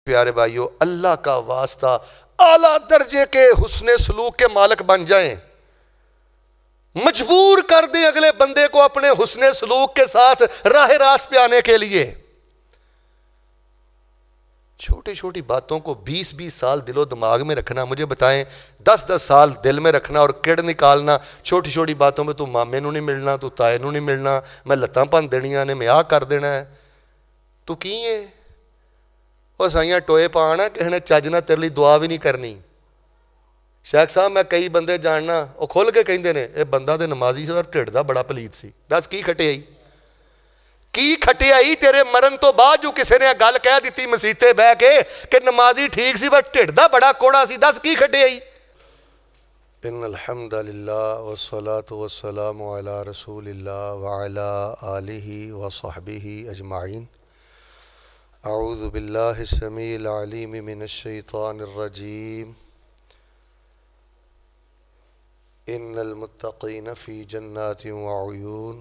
پیارے بھائیو اللہ کا واسطہ اعلیٰ درجے کے حسن سلوک کے مالک بن جائیں، مجبور کر دیں اگلے بندے کو اپنے حسن سلوک کے ساتھ راہ راست پہ آنے کے لیے۔ چھوٹی چھوٹی باتوں کو 20 سال دل و دماغ میں رکھنا، مجھے بتائیں 10 سال دل میں رکھنا اور کڑ نکالنا چھوٹی چھوٹی باتوں میں، تو مامے نو نہیں ملنا، تو تائے نو نہیں ملنا، میں لتاں پن دنیاں نے، میں آ کر دینا ہے، تو کی ہے وہ سائیاں ٹوئے پانا کہنے چاجنا تیرے لی دعا بھی نہیں کرنی۔ شیخ صاحب میں کئی بندے جاننا وہ کھول کے کہندے نے اے بندہ تے نمازی سی اور ٹھڈ دا بڑا پلیت سی، دس کی کھٹیائی کی کھٹیائی تیرے مرن تو بعد جو کسی نے گل کہہ دیتی مسیتے بہ کے کہ نمازی ٹھیک سی پر ٹھڈ دا بڑا کوڑا سی، دس کی کھٹیائی۔ ان الحمد للہ والصلاة والسلام علی رسول اللہ وعلی آلہ وصحبہ اجمعین۔ اعوذ باللہ السمیع العلیم من الشیطان الرجیم۔ ان المتقین فی جنات وعیون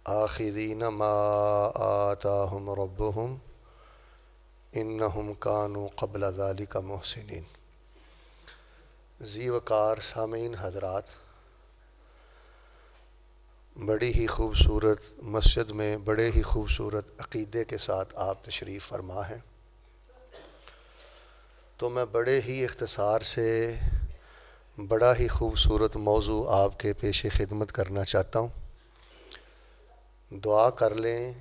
آخذین ما آتاہم ربہم انہم کانوا قبل ذلک محسنین۔ ذی وقار سامعین حضرات، بڑی ہی خوبصورت مسجد میں بڑے ہی خوبصورت عقیدے کے ساتھ آپ تشریف فرما ہیں، تو میں بڑے ہی اختصار سے بڑا ہی خوبصورت موضوع آپ کے پیش خدمت کرنا چاہتا ہوں۔ دعا کر لیں،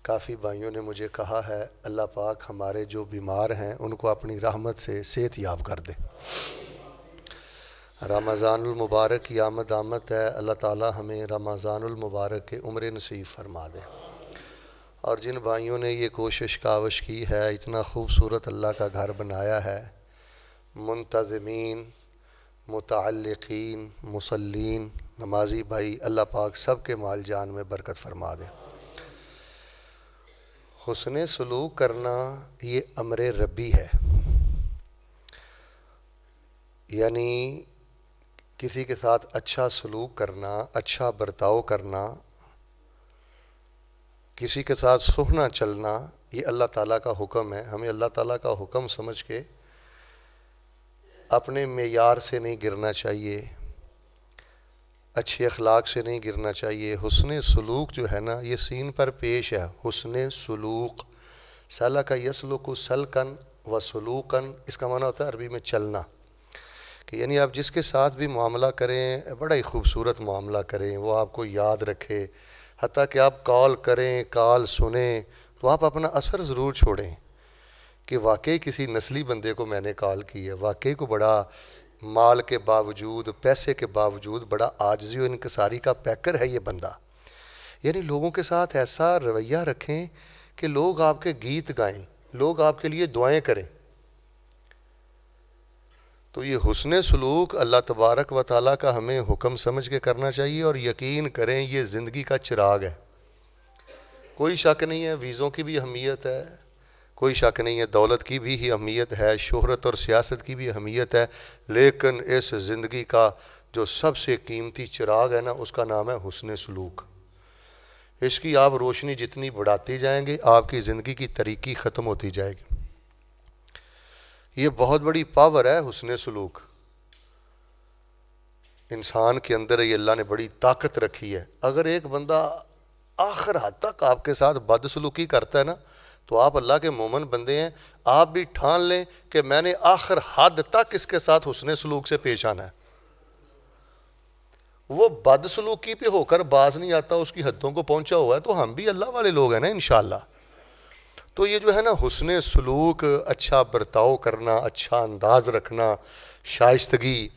کافی بھائیوں نے مجھے کہا ہے اللہ پاک ہمارے جو بیمار ہیں ان کو اپنی رحمت سے صحت یاب کر دے۔ رمضان المبارک کی آمد ہے، اللہ تعالی ہمیں رمضان المبارک کے عمر نصیب فرما دے۔ اور جن بھائیوں نے یہ کوشش کاوش کی ہے، اتنا خوبصورت اللہ کا گھر بنایا ہے، منتظمین، متعلقین، مصلین، نمازی بھائی، اللہ پاک سب کے مال جان میں برکت فرما دے۔ حسن سلوک کرنا یہ امر ربی ہے، یعنی کسی کے ساتھ اچھا سلوک کرنا، اچھا برتاؤ کرنا، کسی کے ساتھ سہنا چلنا، یہ اللہ تعالیٰ کا حکم ہے۔ ہمیں اللہ تعالیٰ کا حکم سمجھ کے اپنے معیار سے نہیں گرنا چاہیے، اچھے اخلاق سے نہیں گرنا چاہیے۔ حسن سلوک جو ہے نا یہ سین پر پیش ہے، حسن سلوک، سلک یسلک سلکن و سلوکن، اس کا معنی ہوتا ہے عربی میں چلنا، کہ یعنی آپ جس کے ساتھ بھی معاملہ کریں بڑا ہی خوبصورت معاملہ کریں، وہ آپ کو یاد رکھے، حتیٰ کہ آپ کال کریں، کال سنیں تو آپ اپنا اثر ضرور چھوڑیں کہ واقعی کسی نسلی بندے کو میں نے کال کی ہے، واقعی کو بڑا مال کے باوجود، پیسے کے باوجود بڑا عاجزی و انکساری کا پیکر ہے یہ بندہ۔ یعنی لوگوں کے ساتھ ایسا رویہ رکھیں کہ لوگ آپ کے گیت گائیں، لوگ آپ کے لیے دعائیں کریں۔ تو یہ حسن سلوک اللہ تبارک و تعالیٰ کا ہمیں حکم سمجھ کے کرنا چاہیے، اور یقین کریں یہ زندگی کا چراغ ہے۔ کوئی شک نہیں ہے ویزوں کی بھی اہمیت ہے، کوئی شک نہیں ہے دولت کی بھی ہی اہمیت ہے، شہرت اور سیاست کی بھی اہمیت ہے، لیکن اس زندگی کا جو سب سے قیمتی چراغ ہے نا اس کا نام ہے حسن سلوک۔ اس کی آپ روشنی جتنی بڑھاتی جائیں گے آپ کی زندگی کی تاریکی ختم ہوتی جائے گی۔ یہ بہت بڑی پاور ہے حسن سلوک، انسان کے اندر یہ اللہ نے بڑی طاقت رکھی ہے۔ اگر ایک بندہ آخر حد تک آپ کے ساتھ بد سلوکی کرتا ہے نا تو آپ اللہ کے مومن بندے ہیں، آپ بھی ٹھان لیں کہ میں نے آخر حد تک اس کے ساتھ حسن سلوک سے پیش آنا ہے۔ وہ بد سلوکی پہ ہو کر باز نہیں آتا، اس کی حدوں کو پہنچا ہوا ہے، تو ہم بھی اللہ والے لوگ ہیں نا انشاءاللہ۔ تو یہ جو ہے نا حسن سلوک، اچھا برتاؤ کرنا، اچھا انداز رکھنا، شائستگی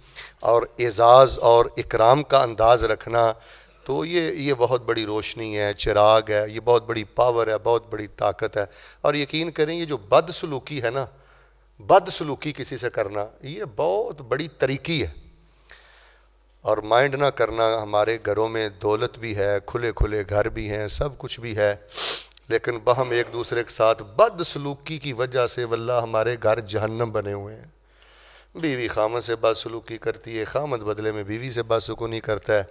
اور اعزاز اور اکرام کا انداز رکھنا، تو یہ بہت بڑی روشنی ہے، چراغ ہے، یہ بہت بڑی پاور ہے، بہت بڑی طاقت ہے۔ اور یقین کریں یہ جو بد سلوکی ہے نا، بد سلوکی کسی سے کرنا یہ بہت بڑی طریقی ہے۔ اور مائنڈ نہ کرنا، ہمارے گھروں میں دولت بھی ہے، کھلے کھلے گھر بھی ہیں، سب کچھ بھی ہے، لیکن باہم ایک دوسرے کے ساتھ بد سلوکی کی وجہ سے واللہ ہمارے گھر جہنم بنے ہوئے ہیں۔ بیوی خامد سے بد سلوکی کرتی ہے، خامد بدلے میں بیوی سے بد سلوکی کرتا ہے،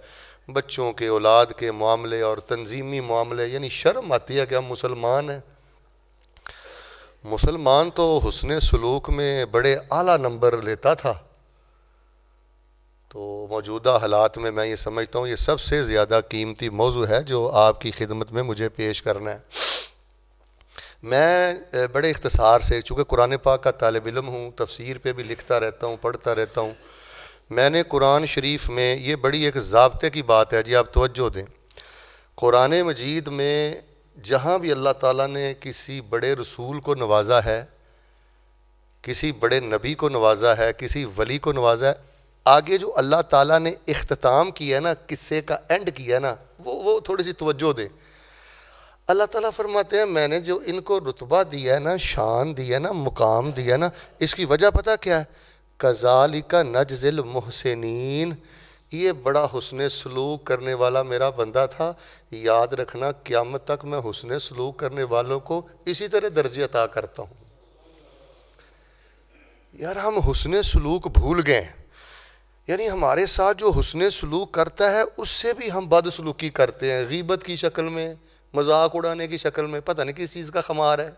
بچوں کے اولاد کے معاملے اور تنظیمی معاملے، یعنی شرم آتی ہے کہ ہم مسلمان ہیں مسلمان تو حسن سلوک میں بڑے اعلیٰ نمبر لیتا تھا، تو موجودہ حالات میں یہ سمجھتا ہوں یہ سب سے زیادہ قیمتی موضوع ہے جو آپ کی خدمت میں مجھے پیش کرنا ہے۔ میں بڑے اختصار سے، چونکہ قرآن پاک کا طالب علم ہوں، تفسیر پہ بھی لکھتا رہتا ہوں، پڑھتا رہتا ہوں، میں نے قرآن شریف میں یہ بڑی ایک ضابطے کی بات ہے، جی آپ توجہ دیں، قرآن مجید میں جہاں بھی اللہ تعالیٰ نے کسی بڑے رسول کو نوازا ہے، کسی بڑے نبی کو نوازا ہے، کسی ولی کو نوازا ہے، آگے جو اللہ تعالیٰ نے اختتام کیا ہے نا، قصے کا اینڈ کیا ہے نا، وہ تھوڑی سی توجہ دیں۔ اللہ تعالیٰ فرماتے ہیں میں نے جو ان کو رتبہ دیا ہے نا، شان دی ہے نا، مقام دیا ہے نا، اس کی وجہ پتہ کیا ہے؟ کذالک نجزی المحسنین، یہ بڑا حسن سلوک کرنے والا میرا بندہ تھا، یاد رکھنا قیامت تک میں حسن سلوک کرنے والوں کو اسی طرح درجے عطا کرتا ہوں۔ یار ہم حسن سلوک بھول گئے، یعنی ہمارے ساتھ جو حسن سلوک کرتا ہے اس سے بھی ہم بد سلوکی کرتے ہیں، غیبت کی شکل میں، مذاق اڑانے کی شکل میں، پتہ نہیں کس چیز کا خمار ہے۔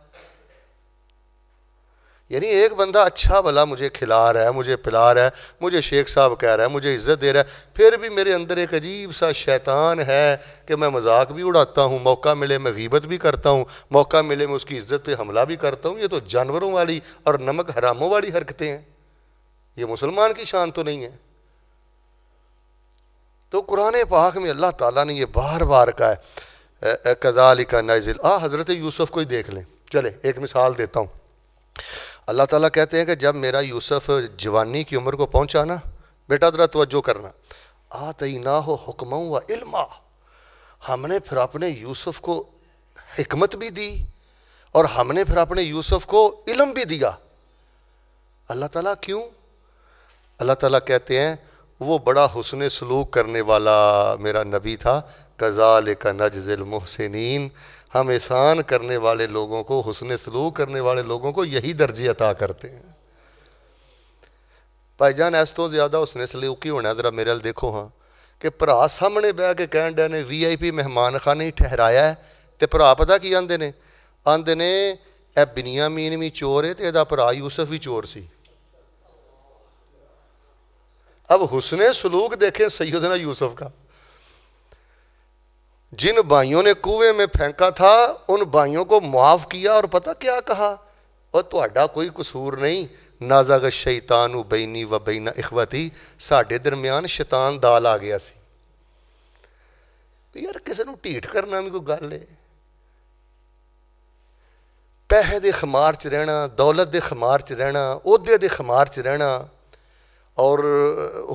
یعنی ایک بندہ اچھا بھلا مجھے کھلا رہا ہے، مجھے پلا رہا ہے، مجھے شیخ صاحب کہہ رہا ہے، مجھے عزت دے رہا ہے، پھر بھی میرے اندر ایک عجیب سا شیطان ہے کہ میں مذاق بھی اڑاتا ہوں، موقع ملے میں غیبت بھی کرتا ہوں، موقع ملے میں اس کی عزت پہ حملہ بھی کرتا ہوں۔ یہ تو جانوروں والی اور نمک حراموں والی حرکتیں ہیں، یہ مسلمان کی شان تو نہیں ہے۔ تو قرآن پاک میں اللہ تعالیٰ نے یہ بار بار کہا ہے کذالک نجزی، حضرت یوسف کو ہی دیکھ لیں، چلے ایک مثال دیتا ہوں۔ اللہ تعالیٰ کہتے ہیں کہ جب میرا یوسف جوانی کی عمر کو پہنچا نا، بیٹا ذرا توجہ کرنا، آتیناہ حکما و علما، ہم نے پھر اپنے یوسف کو حکمت بھی دی اور ہم نے پھر اپنے یوسف کو علم بھی دیا۔ اللہ تعالیٰ کیوں؟ اللہ تعالیٰ کہتے ہیں وہ بڑا حسن سلوک کرنے والا میرا نبی تھا، کذالک نجزی المحسنین، ہم احسان کرنے والے لوگوں کو، حسن سلوک کرنے والے لوگوں کو یہی درجے عطا کرتے ہیں۔ بھائی جان اس تو زیادہ حسن سلوکی ہونا ہے، ذرا میرے ال دیکھو ہاں، کہ بھرا سامنے بہ کے کہن ڈے نے وی آئی پی مہمان خانے ٹھہرایا ہے، تے بھرا پتہ کی آندے نے اے بنیامین بھی چور ہے تے ادا بھرا یوسف بھی چور سی۔ اب حسن سلوک دیکھیں سیدنا یوسف کا، جن بھائیوں نے کنویں میں پھینکا تھا ان بھائیوں کو معاف کیا، اور پتہ کیا کہا؟ اور تہاڈا کوئی قصور نہیں، نازغ الشیطان بینی و بین اخوتی، ساڈے درمیان شیطان دال آ گیا سی۔ یار کسی نو ٹھیٹ کرنا بھی کوئی گل ہے؟ پیسے دے خمار چ رہنا، دولت دے خمار چ رہنا، عہدے دے خمار چ رہنا، اور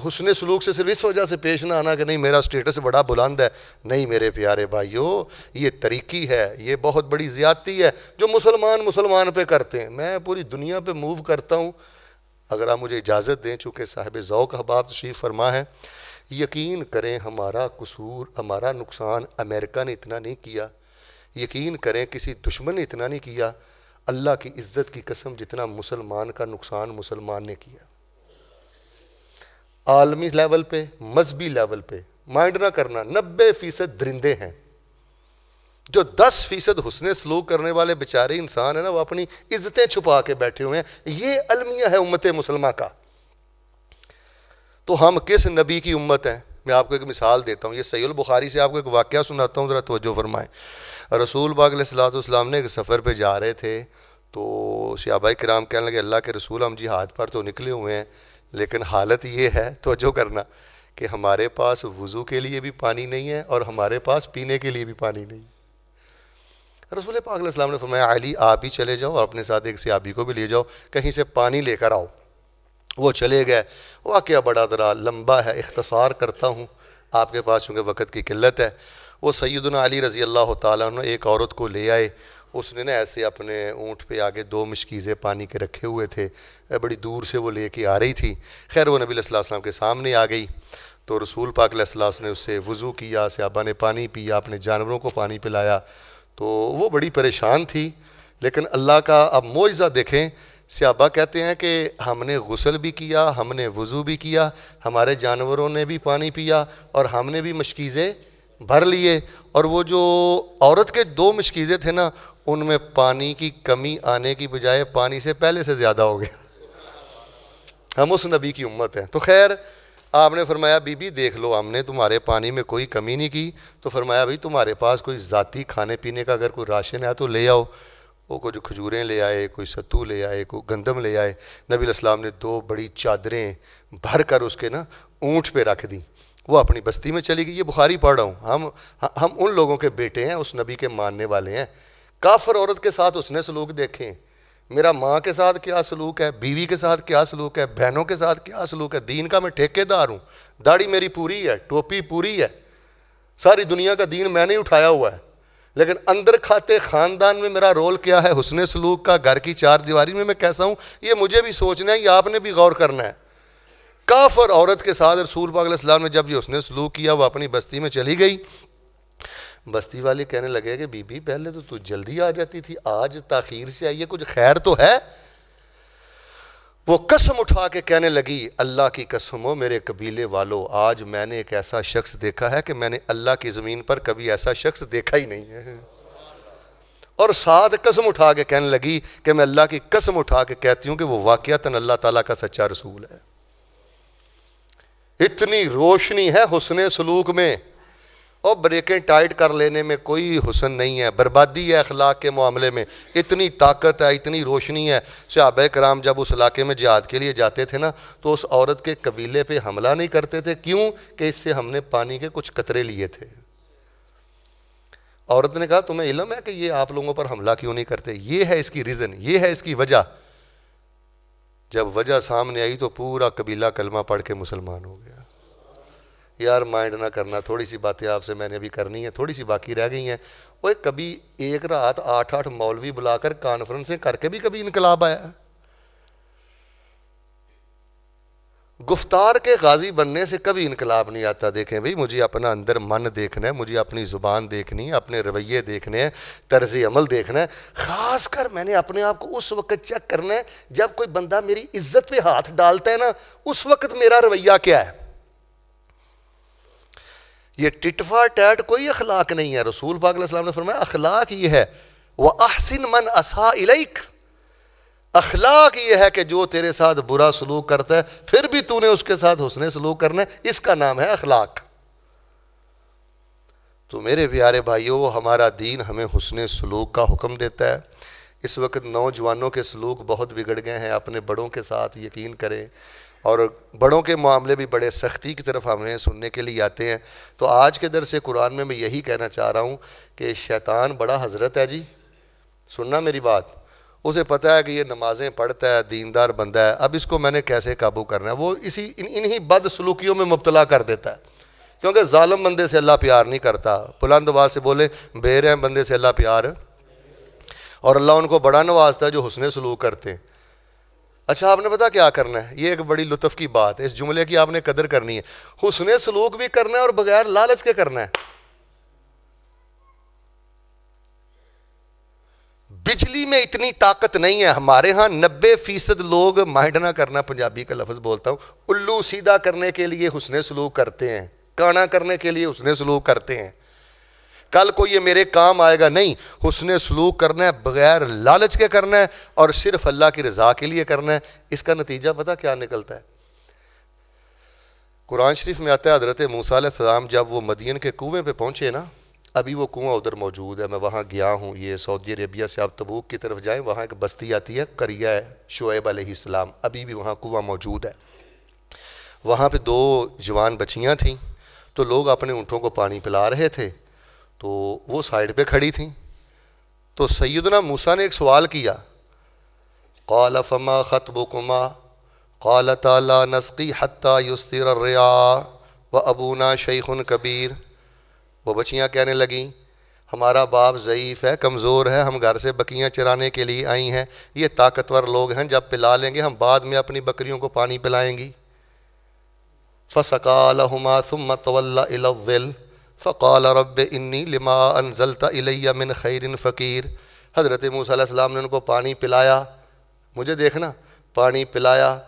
حسن سلوک سے صرف اس وجہ سے پیش نہ آنا کہ نہیں میرا سٹیٹس بڑا بلند ہے۔ نہیں میرے پیارے بھائیو، یہ طریقی ہے، یہ بہت بڑی زیادتی ہے جو مسلمان پہ کرتے ہیں۔ میں پوری دنیا پہ موو کرتا ہوں، اگر آپ مجھے اجازت دیں، چونکہ صاحب ذوق احباب تشریف فرما ہے، یقین کریں ہمارا قصور، ہمارا نقصان امریکہ نے اتنا نہیں کیا، یقین کریں کسی دشمن نے اتنا نہیں کیا، اللہ کی عزت کی قسم جتنا مسلمان کا نقصان مسلمان نے کیا۔ عالمی لیول پہ، مذہبی لیول پہ مائنڈ نہ کرنا، 90% درندے ہیں، جو 10% حسن سلوک کرنے والے بیچارے انسان ہیں نا، وہ اپنی عزتیں چھپا کے بیٹھے ہوئے ہیں۔ یہ المیہ ہے امت مسلمہ کا۔ تو ہم کس نبی کی امت ہیں؟ میں آپ کو ایک مثال دیتا ہوں، یہ صحیح البخاری سے آپ کو ایک واقعہ سناتا ہوں، ذرا توجہ فرمائیں۔ رسول پاک علیہ الصلوۃ والسلام نے ایک سفر پہ جا رہے تھے، تو صحابہ کرام کہنے لگے اللہ کے رسول ہم جہاد پر تو نکلے ہوئے ہیں، لیکن حالت یہ ہے، توجہ کرنا، کہ ہمارے پاس وضو کے لیے بھی پانی نہیں ہے اور ہمارے پاس پینے کے لیے بھی پانی نہیں ہے۔ رسول پاک علیہ السلام نے فرمایا علی آپ ہی چلے جاؤ، اپنے ساتھ ایک صحابی کو بھی لے جاؤ، کہیں سے پانی لے کر آؤ۔ وہ چلے گئے۔ واقعہ بڑا ذرا لمبا ہے، اختصار کرتا ہوں آپ کے پاس چونکہ وقت کی قلت ہے۔ وہ سیدنا علی رضی اللہ تعالیٰ عنہ ایک عورت کو لے آئے، اس نے نا ایسے اپنے اونٹ پہ آگے 2 مشکیزیں پانی کے رکھے ہوئے تھے، بڑی دور سے وہ لے کے آ رہی تھی۔ خیر وہ نبی علیہ الصلوۃ والسلام کے سامنے آ گئی، تو رسول پاک علیہ الصلوۃ والسلام نے اس سے وضو کیا، صحابہ نے پانی پیا، اپنے جانوروں کو پانی پلایا، تو وہ بڑی پریشان تھی۔ لیکن اللہ کا اب معجزہ دیکھیں، صحابہ کہتے ہیں کہ ہم نے غسل بھی کیا، ہم نے وضو بھی کیا، ہمارے جانوروں نے بھی پانی پیا اور ہم نے بھی مشکیزیں بھر لیے، اور وہ جو عورت کے 2 مشکیزیں تھے نا، ان میں پانی کی کمی آنے کی بجائے پانی سے پہلے سے زیادہ ہو گیا. ہم اس نبی کی امت ہیں. تو خیر آپ نے فرمایا بی بی دیکھ لو ہم نے تمہارے پانی میں کوئی کمی نہیں کی. تو فرمایا بھائی تمہارے پاس کوئی ذاتی کھانے پینے کا اگر کوئی راشن ہے تو لے آؤ. وہ کچھ کھجوریں لے آئے, کوئی ستو لے آئے, کوئی گندم لے آئے. نبی علیہ السلام نے 2 بڑی چادریں بھر کر اس کے نا اونٹ پہ رکھ دیں. وہ اپنی بستی میں چلی گئی. یہ بخاری پڑھ رہا ہوں. ہم ان لوگوں کے بیٹے ہیں, اس نبی کے ماننے والے ہیں. کافر عورت کے ساتھ اس نے سلوک دیکھیں. میرا ماں کے ساتھ کیا سلوک ہے, بیوی کے ساتھ کیا سلوک ہے, بہنوں کے ساتھ کیا سلوک ہے. دین کا میں ٹھیکے دار ہوں, داڑھی میری پوری ہے, ٹوپی پوری ہے, ساری دنیا کا دین میں نے اٹھایا ہوا ہے. لیکن اندر کھاتے خاندان میں میرا رول کیا ہے حسن سلوک کا, گھر کی 4 دیواری میں کیسا ہوں, یہ مجھے بھی سوچنا ہے, یہ آپ نے بھی غور کرنا ہے. کافر عورت کے ساتھ رسول پاک علیہ السلام نے جب یہ حسن سلوک کیا, وہ اپنی بستی میں چلی گئی. بستی والے کہنے لگے کہ بی بی پہلے تو جلدی آ جاتی تھی, آج تاخیر سے آئی ہے, کچھ خیر تو ہے. وہ قسم اٹھا کے کہنے لگی اللہ کی قسم ہو میرے قبیلے والو, آج میں نے ایک ایسا شخص دیکھا ہے کہ میں نے اللہ کی زمین پر کبھی ایسا شخص دیکھا ہی نہیں ہے. اور ساتھ قسم اٹھا کے کہنے لگی کہ میں اللہ کی قسم اٹھا کے کہتی ہوں کہ وہ واقعتاً اللہ تعالیٰ کا سچا رسول ہے. اتنی روشنی ہے حسن سلوک میں, اور بریکیں ٹائٹ کر لینے میں کوئی حسن نہیں ہے, بربادی ہے اخلاق کے معاملے میں. اتنی طاقت ہے, اتنی روشنی ہے. صحابہ کرام جب اس علاقے میں جہاد کے لیے جاتے تھے نا, تو اس عورت کے قبیلے پہ حملہ نہیں کرتے تھے. کیوں کہ اس سے ہم نے پانی کے کچھ قطرے لیے تھے. عورت نے کہا تمہیں علم ہے کہ یہ آپ لوگوں پر حملہ کیوں نہیں کرتے؟ یہ ہے اس کی ریزن, یہ ہے اس کی وجہ. جب وجہ سامنے آئی تو پورا قبیلہ کلمہ پڑھ کے مسلمان ہو گیا. یار مائنڈ نہ کرنا, تھوڑی سی باتیں آپ سے میں نے ابھی کرنی ہے, تھوڑی سی باقی رہ گئی ہیں. وہ کبھی ایک رات 8 مولوی بلا کر کانفرنسیں کر کے بھی کبھی انقلاب آیا ہے؟ گفتار کے غازی بننے سے کبھی انقلاب نہیں آتا. دیکھیں بھئی, مجھے اپنا اندر من دیکھنا ہے, مجھے اپنی زبان دیکھنی ہے, اپنے رویے دیکھنے ہیں, طرز عمل دیکھنا ہے. خاص کر میں نے اپنے آپ کو اس وقت چیک کرنا ہے جب کوئی بندہ میری عزت پہ ہاتھ ڈالتا ہے نا, اس وقت میرا رویہ کیا ہے. یہ ٹٹفا ٹیٹ کوئی اخلاق نہیں ہے. رسول پاک علیہ السلام نے فرمایا اخلاق یہ ہے وَأَحْسِن مَنْ أَسَاءَ إِلَيْكَ, اخلاق یہ ہے کہ جو تیرے ساتھ برا سلوک کرتا ہے پھر بھی تو نے اس کے ساتھ حسن سلوک کرنا ہے, اس کا نام ہے اخلاق. تو میرے پیارے بھائیوں, ہمارا دین ہمیں حسن سلوک کا حکم دیتا ہے. اس وقت نوجوانوں کے سلوک بہت بگڑ گئے ہیں, اپنے بڑوں کے ساتھ یقین کریں, اور بڑوں کے معاملے بھی بڑے سختی کی طرف ہمیں سننے کے لیے آتے ہیں. تو آج کے درس قرآن میں یہی کہنا چاہ رہا ہوں کہ شیطان بڑا حضرت ہے جی, سننا میری بات. اسے پتہ ہے کہ یہ نمازیں پڑھتا ہے, دیندار بندہ ہے, اب اس کو میں نے کیسے قابو کرنا ہے. وہ انہی بد سلوکیوں میں مبتلا کر دیتا ہے, کیونکہ ظالم بندے سے اللہ پیار نہیں کرتا. بلند آواز سے بولے, بے رحم بندے سے اللہ پیار, اور اللہ ان کو بڑا نوازتا ہے جو حسن سلوک کرتے ہیں. اچھا آپ نے پتا کیا کرنا ہے, یہ ایک بڑی لطف کی بات ہے, اس جملے کی آپ نے قدر کرنی ہے. حسن سلوک بھی کرنا ہے اور بغیر لالچ کے کرنا ہے. بجلی میں اتنی طاقت نہیں ہے ہمارے ہاں. 90% لوگ مائنڈ نہ کرنا, پنجابی کا لفظ بولتا ہوں, الو سیدھا کرنے کے لیے حسن سلوک کرتے ہیں, کانا کرنے کے لیے حسن سلوک کرتے ہیں. کل کو یہ میرے کام آئے گا نہیں. حسن سلوک کرنا ہے بغیر لالچ کے کرنا ہے, اور صرف اللہ کی رضا کے لیے کرنا ہے. اس کا نتیجہ پتہ کیا نکلتا ہے؟ قرآن شریف میں آتا ہے حضرت موسیٰ علیہ السلام جب وہ مدین کے کنویں پہ پہنچے نا, ابھی وہ کنواں ادھر موجود ہے, میں وہاں گیا ہوں, یہ سعودی عربیہ سے آپ تبوک کی طرف جائیں, وہاں ایک بستی آتی ہے قریہ شعیب علیہ السلام, ابھی بھی وہاں کنواں موجود ہے. وہاں پہ 2 جوان بچیاں تھیں, تو لوگ اپنے اونٹوں کو پانی پلا رہے تھے, تو وہ سائیڈ پہ کھڑی تھیں. تو سیدنا موسیٰ نے ایک سوال کیا, قال فما خطبکما قالتا لا نسقی حتی یصدر الرعاء وابونا شیخ کبیر. وہ بچیاں کہنے لگیں ہمارا باپ ضعیف ہے, کمزور ہے, ہم گھر سے بکریاں چرانے کے لیے آئی ہیں, یہ طاقتور لوگ ہیں, جب پلا لیں گے ہم بعد میں اپنی بکریوں کو پانی پلائیں گی. فسقا لہما ثم تولى الى الظل فقال رب انی لما انزلت الی من خیر فقیر. حضرت موسیٰ علیہ السلام نے ان کو پانی پلایا, مجھے دیکھنا, پانی پلایا,